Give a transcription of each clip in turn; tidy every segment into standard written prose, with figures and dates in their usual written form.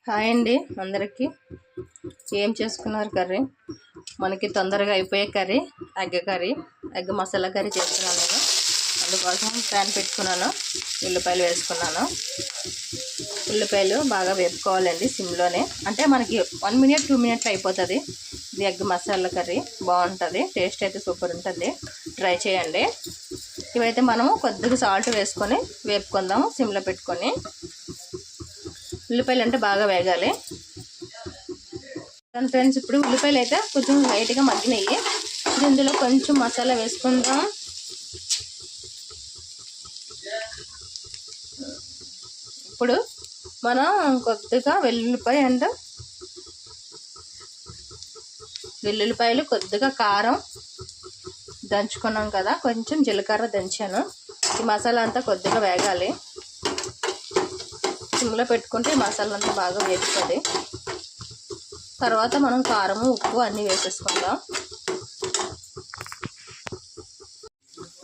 Hi అండి అందరికీ. ఏం చేసుకున్నారు కర్రీ? మనకి తొందరగా అయిపోయే కర్రీ ఎగ్ మసాలా కర్రీ చేస్తున్నాను నేను. అందుకోసం ప్యాన్ పెట్టుకున్నాను, ఉల్లిపాయలు వేసుకున్నాను. ఉల్లిపాయలు బాగా వేపుకోవాలండి సిమ్లోనే. అంటే మనకి 1 మినిట్ 2 మినిట్లో అయిపోతుంది. ఇది ఎగ్ మసాలా కర్రీ బాగుంటుంది, టేస్ట్ అయితే సూపర్ ఉంటుంది, ట్రై చేయండి. ఇవైతే మనము కొద్దిగా సాల్ట్ వేసుకొని వేపుకుందాము సిమ్లో పెట్టుకొని. ఉల్లిపాయలు అంటే బాగా వేగాలి ఫ్రెండ్స్. ఇప్పుడు ఉల్లిపాయలు అయితే కొంచెం లైట్గా మగ్గినాయి. ఇందులో కొంచెం మసాలా వేసుకుందాం. ఇప్పుడు మనం కొద్దిగా వెల్లుల్లిపాయలు కొద్దిగా కారం దంచుకున్నాం కదా, కొంచెం జీలకర్ర దంచాను. ఈ మసాలా అంతా కొద్దిగా వేగాలి. సిమ్లో పెట్టుకుంటే మసాలా అంతా బాగా వేగుతుంది. తర్వాత మనం కారము ఉప్పు అన్నీ వేసేసుకుందాం.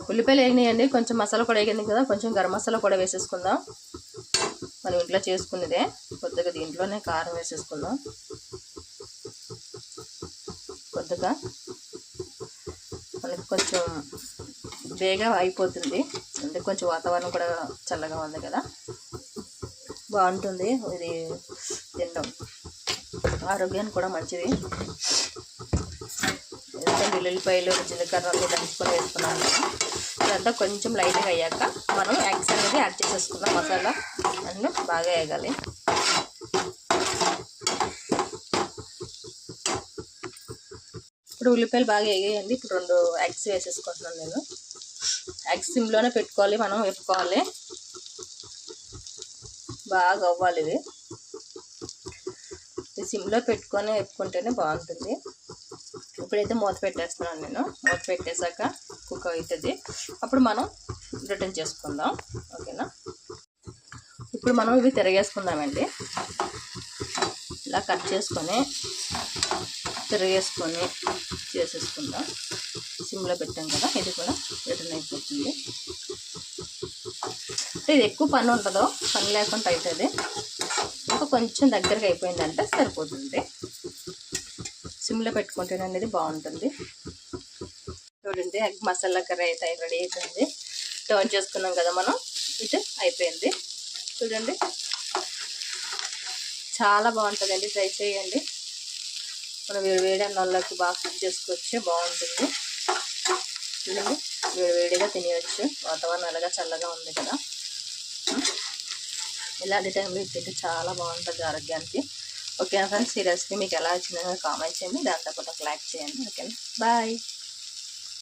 ఉల్లిపాయలు వేగినాయండి, కొంచెం మసాలా కూడా వేగింది కదా, కొంచెం గరం మసాలా కూడా వేసేసుకుందాం. మనం ఇంట్లో చేసుకునేదే. కొద్దిగా దీంట్లోనే కారం వేసేసుకుందాం. కొద్దిగా మనకి కొంచెం వేగా అయిపోతుంది, అంటే కొంచెం వాతావరణం కూడా చల్లగా ఉంది కదా, బాగుంటుంది ఇది తినడం, ఆరోగ్యానికి కూడా మంచిది. వెల్లుల్లిపాయలు జీలకర్ర దంచుకొని వేసుకున్నాను. ఇదంతా కొంచెం లైట్గా అయ్యాక మనం ఎగ్స్ అనేది యాడ్ చేసేసుకుందాం. మసాలా అన్నీ బాగా వేగాలి. ఇప్పుడు ఉల్లిపాయలు బాగా వేగాయండి. ఇప్పుడు 2 ఎగ్స్ వేసేసుకుంటున్నాను నేను. ఎగ్స్ సిమ్లోనే పెట్టుకోవాలి, మనం వేపుకోవాలి, బాగా అవ్వాలి. ఇది సిమ్లో పెట్టుకొని వేపుకుంటేనే బాగుంటుంది. ఇప్పుడైతే మూత పెట్టేస్తున్నాను నేను. మూత పెట్టేశాక కుక్ అవుతుంది, అప్పుడు మనం రిటర్న్ చేసుకుందాం. ఓకేనా? ఇప్పుడు మనం ఇవి తిరగేసుకుందామండి. ఇలా కట్ చేసుకొని తిరగేసుకొని చేసేసుకుందాం. సిమ్లో పెట్టాం కదా, ఇది కూడా రిటర్న్ అయిపోతుంది. ఇది ఎక్కువ పని ఉంటుందో, పని లేకుండా అవుతుంది. ఇంకా కొంచెం దగ్గరగా అయిపోయిందంటే సరిపోతుంది. సిమ్లో పెట్టుకుంటేనే అనేది బాగుంటుంది. చూడండి, ఎగ్ మసాలా కర్రీ అయితే రెడీ అయిపోయింది. టర్న్ చేసుకున్నాం కదా మనం, ఇది అయిపోయింది. చూడండి, చాలా బాగుంటుందండి, ట్రై చేయండి. మనం వేడి అన్నంలోకి బాగా కుక్ చేసుకోవచ్చు, బాగుంటుంది. చూడండి, వేడిగా తినేయచ్చు. వాతావరణం అలాగా చల్లగా ఉంది కదా, ఇలాంటి టైంలో ఇది చాలా బాగుంటుంది ఆరోగ్యానికి. ఓకేనా ఫ్రెండ్స్, ఈ రెసిపీ మీకు ఎలా వచ్చిందో కామెంట్ చేయండి, దాంతో పాటు ఒక లైక్ చేయండి. ఓకేనా, బాయ్.